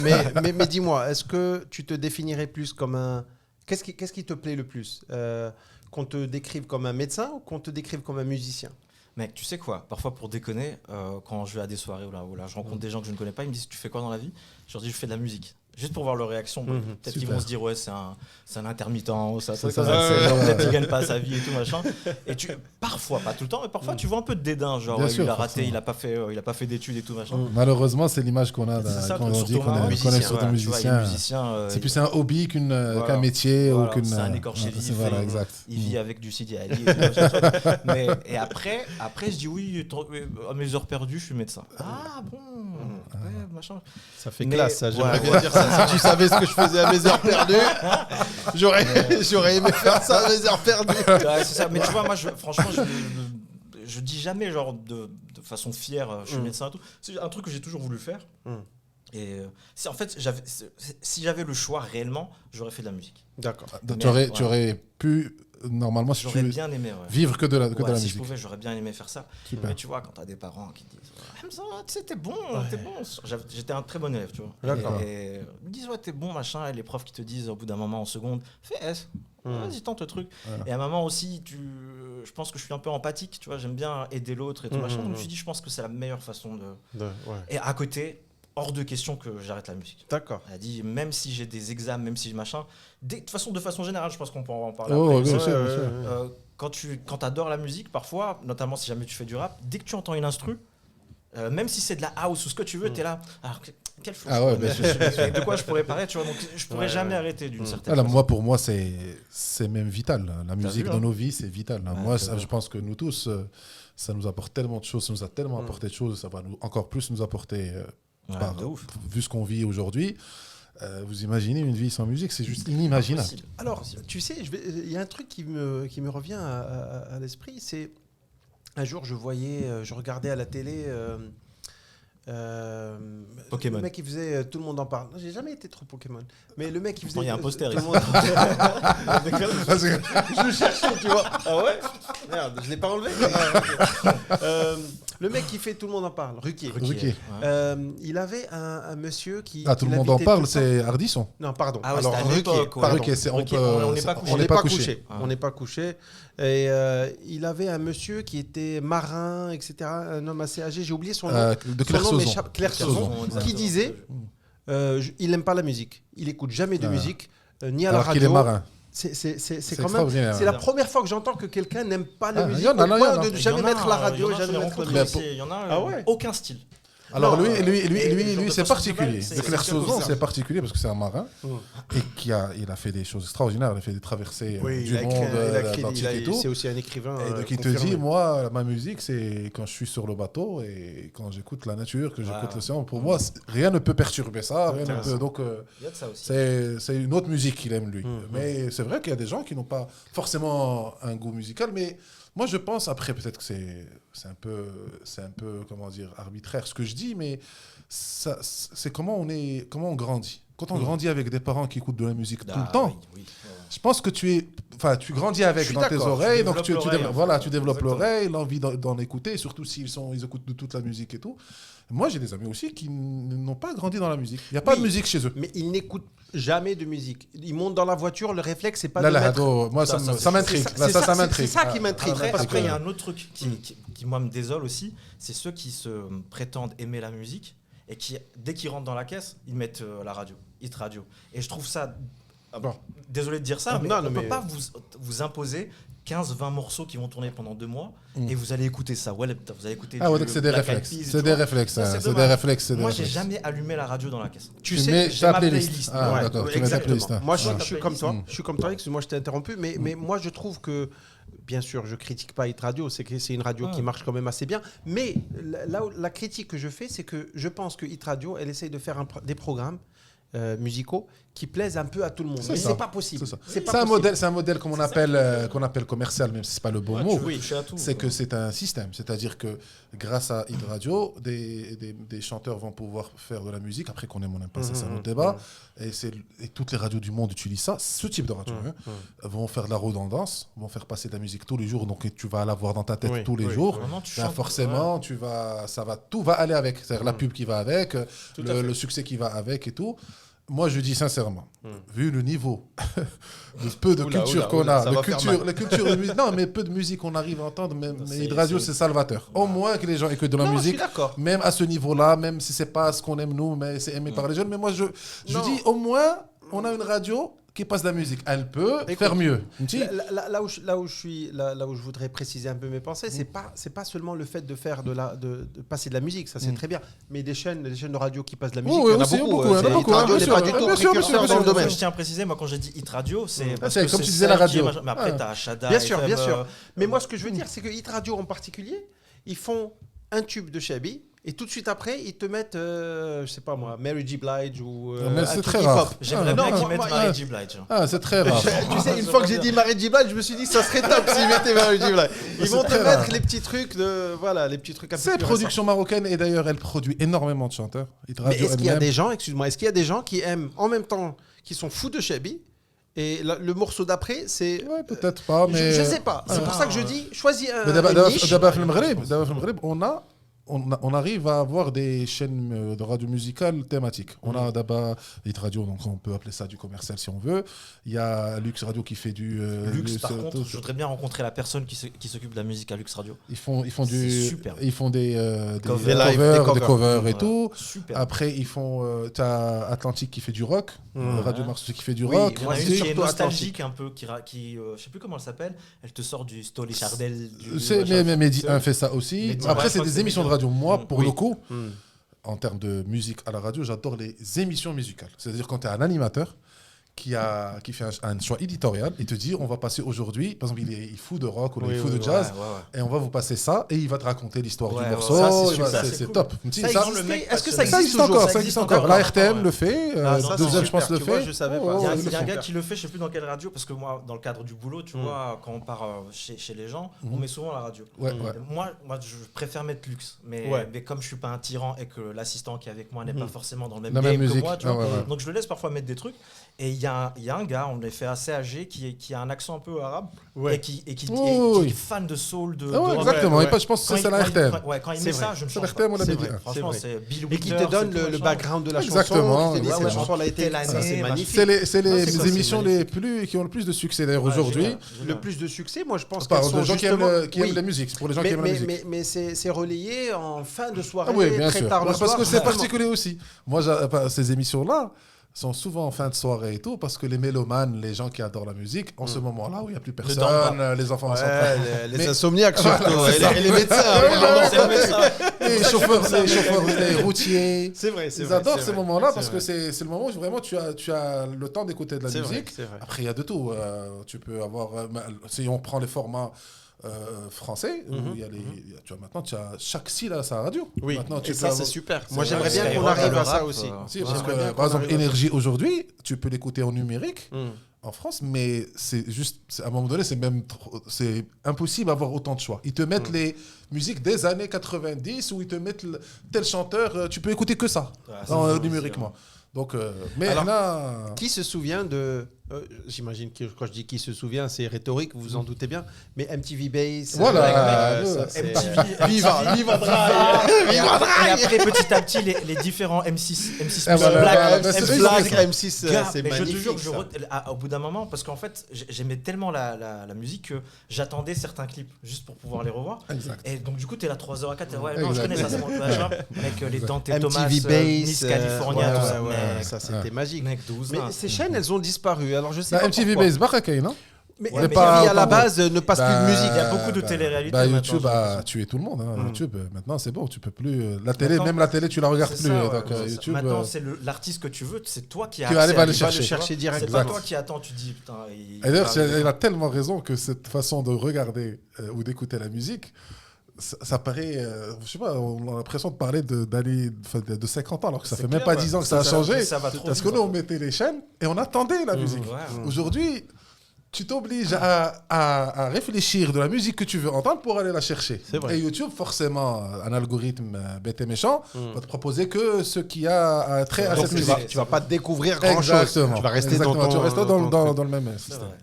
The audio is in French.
Mais dis-moi, est-ce que tu te définirais plus comme un... Qu'est-ce qui te plaît le plus qu'on te décrive comme un médecin ou qu'on te décrive comme un musicien? Mec, tu sais quoi? Parfois, pour déconner, quand je vais à des soirées où là, je rencontre des gens que je ne connais pas, ils me disent: tu fais quoi dans la vie? Je leur dis: je fais de la musique. Juste pour voir leur réaction. Peut-être qu'ils vont se dire: ouais, c'est un intermittent, peut-être qu'il gagne pas sa vie et tout machin. Et parfois, pas tout le temps, mais parfois tu vois un peu de dédain, genre Bien sûr, il a raté, forcément. il a pas fait d'études et tout machin. Malheureusement, c'est l'image qu'on a C'est ça, quand on dit surtout qu'on un est sur des musicien. musiciens. C'est plus un hobby qu'un métier ou qu'une. C'est un écorché vif. Voilà, exact. Il vit avec du Sidi Ali. Et après, je dis: oui, à mes heures perdues, je suis médecin. Ah bon, ouais, machin. Ça fait classe, ça. J'aimerais bien dire ça. Si tu savais ce que je faisais à mes heures perdues, j'aurais aimé faire ça à mes heures perdues. Ouais, c'est ça. Mais tu vois, moi, franchement, je dis jamais genre de façon fière, je suis médecin et tout. C'est un truc que j'ai toujours voulu faire. Et en fait, si j'avais le choix réellement, j'aurais fait de la musique. D'accord. Tu aurais pu, normalement, si j'aurais tu bien aimé, vivre que de la si musique. je pouvais, j'aurais bien aimé faire ça. Super. Mais tu vois, quand t'as des parents qui te disent: Hamza, tu sais, t'es bon. J'étais un très bon élève, tu vois. D'accord. Et ils me disent: ouais, t'es bon, machin. Et les profs qui te disent au bout d'un moment en seconde: fais S. Vas-y, tente le truc. Voilà. Et à un moment aussi, je pense que je suis un peu empathique, tu vois, j'aime bien aider l'autre et tout machin. Donc je me suis dit: je pense que c'est la meilleure façon de... Et à côté, hors de question que j'arrête la musique. D'accord. Elle a dit: même si j'ai des examens, même si machin, de façon générale, je pense qu'on peut en parler après. Bien sûr. Quand tu adores la musique, parfois, notamment si jamais tu fais du rap, dès que tu entends une instru, même si c'est de la house ou ce que tu veux, t'es là. Alors, quelle flow. De quoi je pourrais parler, tu vois, donc je pourrais jamais arrêter d'une certaine façon. Pour moi, c'est même vital. La musique dans nos vies, c'est vital. Moi, je pense que nous tous, ça nous apporte tellement de choses, ça nous a tellement apporté de choses, ça va encore plus nous apporter, vu ce qu'on vit aujourd'hui. Vous imaginez une vie sans musique, c'est juste inimaginable. Alors, tu sais, il y a un truc qui me revient à l'esprit, c'est un jour je regardais à la télé Pokémon. Le mec qui faisait Tout le monde en parle. Non, j'ai jamais été trop Pokémon. Mais le mec qui faisait. Il y a un poster. Je le cherchais, tu vois. Ah ouais? Merde, je l'ai pas enlevé. Le mec qui fait Tout le monde en parle, Ruquier. Il avait un monsieur qui. Tout le monde en parle, c'est Ardisson. Non, pardon. Ah ouais, alors Ruquier, on n'est pas couché. Et il avait un monsieur qui était marin, etc. Un homme assez âgé. J'ai oublié son nom. De Clairsozon, qui disait il n'aime pas la musique. Il écoute jamais de musique, ni à la radio. Qu'il est marin. C'est quand même. C'est la première fois que j'entends que quelqu'un n'aime pas la musique. De ne jamais mettre la radio, jamais mettre la musique. Il y en a aucun style. Alors lui, c'est particulier. De Clairsozon, c'est particulier parce que c'est un marin et il a fait des choses extraordinaires. Il a fait des traversées du monde, l'Atlantique et tout. C'est aussi un écrivain. Et donc il te dit: moi, ma musique, c'est quand je suis sur le bateau et quand j'écoute la nature, que j'écoute l'océan. Pour moi, rien ne peut perturber ça. Donc c'est une autre musique qu'il aime lui. Mais c'est vrai qu'il y a des gens qui n'ont pas forcément un goût musical, mais moi, je pense, après, peut-être que c'est un peu, comment dire, arbitraire ce que je dis, mais c'est comment on grandit. Quand on grandit avec des parents qui écoutent de la musique tout le temps, je pense que tu grandis avec dans tes oreilles, donc tu développes l'oreille, l'envie d'en écouter, surtout ils écoutent de toute la musique et tout. Moi, j'ai des amis aussi qui n'ont pas grandi dans la musique. Il n'y a pas de musique chez eux. Mais ils n'écoutent jamais de musique. Ils montent dans la voiture, le réflexe, c'est pas de mettre... Moi, ça m'intrigue. Ça m'intrigue. C'est ça qui m'intrigue. Après, il y a un autre truc qui moi, me désole aussi, c'est ceux qui se prétendent aimer la musique et qui, dès qu'ils rentrent dans la caisse, ils mettent la radio, Hit Radio. Et je trouve ça... Désolé de dire ça, mais on ne peut pas vous imposer 15-20 morceaux qui vont tourner pendant 2 mois et vous allez écouter ça. Ouais, vous allez écouter donc c'est des réflexes. C'est des réflexes. Moi, j'ai jamais allumé la radio dans la caisse. Tu sais, j'ai ma playlist. D'accord, tu mets ta playlist. Moi, je suis comme toi. Mm. Je suis comme toi, excuse-moi, je t'ai interrompu, mais moi, je trouve que, bien sûr, je critique pas Hit Radio, c'est une radio qui marche quand même assez bien. Mais la critique que je fais, c'est que je pense que Hit Radio, elle essaye de faire des programmes. musicaux qui plaisent un peu à tout le monde. Mais c'est pas possible. C'est un modèle qu'on appelle commercial, même si c'est pas le bon mot. C'est que c'est un système. C'est-à-dire que grâce à Hit Radio, des chanteurs vont pouvoir faire de la musique. Après qu'on aime ou n'aime pas, c'est un autre débat. Et toutes les radios du monde utilisent ça. Ce type de radio vont faire de la redondance, vont faire passer de la musique tous les jours. Donc tu vas l'avoir dans ta tête tous les jours. Forcément, tout va aller avec. C'est-à-dire la pub qui va avec, le succès qui va avec et tout. Moi, je dis sincèrement, vu le niveau de peu de culture qu'on a, la culture de musique, non, mais peu de musique qu'on arrive à entendre, mais Hit Radio, c'est salvateur. Au moins que les gens écoutent de la musique, même à ce niveau-là, même si c'est pas ce qu'on aime nous, mais c'est aimé par les jeunes. Mais moi, je dis au moins, on a une radio qui passe de la musique. Elle peut faire mieux. Là où je voudrais préciser un peu mes pensées, c'est pas seulement le fait de faire de passer de la musique, ça c'est très bien, mais des chaînes de radio qui passent de la musique, il y en a beaucoup. Hit Radio n'est pas du tout précurseur dans le domaine. Je tiens à préciser, moi quand j'ai dit Hit Radio, c'est comme tu disais la radio. Mais après t'as Shada. Bien sûr. Mais moi ce que je veux dire, c'est que Hit Radio en particulier, ils font un tube de Shabby. Et tout de suite après, ils te mettent, je sais pas moi, Mary J. Blige ou mais c'est très rare. J'aimerais bien qu'ils mettent Mary J. Blige. C'est très rare. Tu sais, une fois que j'ai dit Mary J. Blige, je me suis dit ça serait top s'ils mettaient Mary J. Blige. Ils vont te mettre les petits trucs les petits trucs un peu plus récents. C'est production marocaine et d'ailleurs, elle produit énormément de chanteurs. Mais est-ce qu'il y a des gens, est-ce qu'il y a des gens qui aiment en même temps, qui sont fous de Shabby? Et le morceau d'après, c'est... Ouais, peut-être pas, mais... Je sais pas. C'est pour ça que je dis, choisis un niche. D'abord, le Maghreb, on arrive à avoir des chaînes de radio musicale thématiques. On a d'abord Hit Radio, donc on peut appeler ça du commercial si on veut. Il y a Lux Radio qui fait du... Lux, par contre, je voudrais bien rencontrer la personne qui s'occupe de la musique à Lux Radio. Ils font des covers et tout. Super. Après, ils font... t'as Atlantique qui fait du rock. Radio Marseille qui fait du rock. Il y en a une qui est nostalgique un peu, qui je sais plus comment elle s'appelle. Elle te sort du Stoli Chardel. Mais Mehdi 1 fait ça aussi. Après, c'est des émissions de radio. Moi, pour le coup, en termes de musique à la radio, j'adore les émissions musicales. C'est-à-dire quand tu es un animateur qui fait un choix éditorial, il te dit on va passer aujourd'hui, par exemple il fout de rock ou il fout de jazz, et on va vous passer ça, et il va te raconter l'histoire du morceau. C'est cool. Top. Est-ce que ça existe encore? Ça existe encore. La RTM le fait, Deuxième, je pense, le fait. Je savais pas. Il y a un gars qui le fait, je sais plus dans quelle radio, parce que moi, dans le cadre du boulot, tu vois, quand on part chez les gens, on met souvent la radio. Moi, je préfère mettre Lux, mais comme je suis pas un tyran et que l'assistant qui est avec moi n'est pas forcément dans le même game que moi, donc je le laisse parfois mettre des trucs. Et il y a un gars, on l'a fait assez âgé, qui a un accent un peu arabe et qui est fan de soul. Exactement, je pense que c'est la RTM. Quand il met ça, je ne change pas. Franchement, c'est Bill et qui te donne le background de la chanson. Exactement. Cette chanson a été c'est magnifique. C'est les émissions qui ont le plus de succès d'ailleurs aujourd'hui. Le plus de succès, moi je pense qu'elles sont justement... qui aiment la musique, pour les gens qui aiment la musique. Mais c'est relayé en fin de soirée, très tard le soir. Parce que c'est particulier aussi. Moi, ces émissions-là sont souvent en fin de soirée et tout, parce que les mélomanes, les gens qui adorent la musique, en ce moment-là où il n'y a plus personne, les enfants sont les insomniaques surtout, et les médecins. Les chauffeurs, les routiers. C'est vrai. Ils adorent ces moments-là parce que c'est le moment où vraiment tu as le temps d'écouter de la musique. Après, il y a de tout. Tu peux avoir, si on prend les formats français, où il y a tu vois, maintenant tu as chaque style à sa radio. Oui, maintenant, et ça c'est super. Moi j'aimerais bien qu'on arrive à ça aussi. Parce que, par exemple, Énergie aujourd'hui, tu peux l'écouter en numérique en France, mais c'est juste, à un moment donné, c'est impossible d'avoir autant de choix. Ils te mettent les musiques des années 90 où ils te mettent tel chanteur, tu peux écouter que ça numériquement. Donc, mais alors, là... qui se souvient de... j'imagine que quand je dis qui se souvient, c'est rhétorique, vous vous en doutez bien, mais MTV Base... Voilà, MTV, Viva Drive. Et après, petit à petit, les différents M6 Black, M6, c'est mais magnifique. Je te jure, au bout d'un moment, parce qu'en fait, j'aimais tellement la musique que j'attendais certains clips juste pour pouvoir les revoir. Exact. Et donc, du coup, t'es là 3h04, non, je connais ça, c'est mon avec les Dante et Thomas, MTV Base, Miss California, tout ça. Ça c'était magique. Mec, mais ces chaînes, elles ont disparu. Alors je sais pas MTV pourquoi. Base, Barakay, non? Mais MTV à la base ne passe plus de musique. Il y a beaucoup de télé-réalité. YouTube a tué tout le monde. YouTube, maintenant c'est bon, tu peux plus. La télé, même la télé, tu la regardes plus. YouTube. Maintenant, c'est l'artiste que tu veux, c'est toi qui vas aller le chercher direct. C'est pas toi qui attends, tu dis putain. Et d'ailleurs, elle a tellement raison que cette façon de regarder ou d'écouter la musique. ça paraît, je sais pas, on a l'impression de parler de 50 ans, alors que ça fait même clair, pas 10 ans que ça a changé. Ça va trop parce vite, que nous, on mettait les chaînes et on attendait la musique. Aujourd'hui, tu t'obliges à réfléchir de la musique que tu veux entendre pour aller la chercher. Vrai. Et YouTube, forcément, un algorithme bête et méchant, va te proposer que ce qui a trait à cette musique. Tu vas pas découvrir grand-chose. Exactement. Tu vas rester dans Tu vas rester dans le même C'est système. vrai.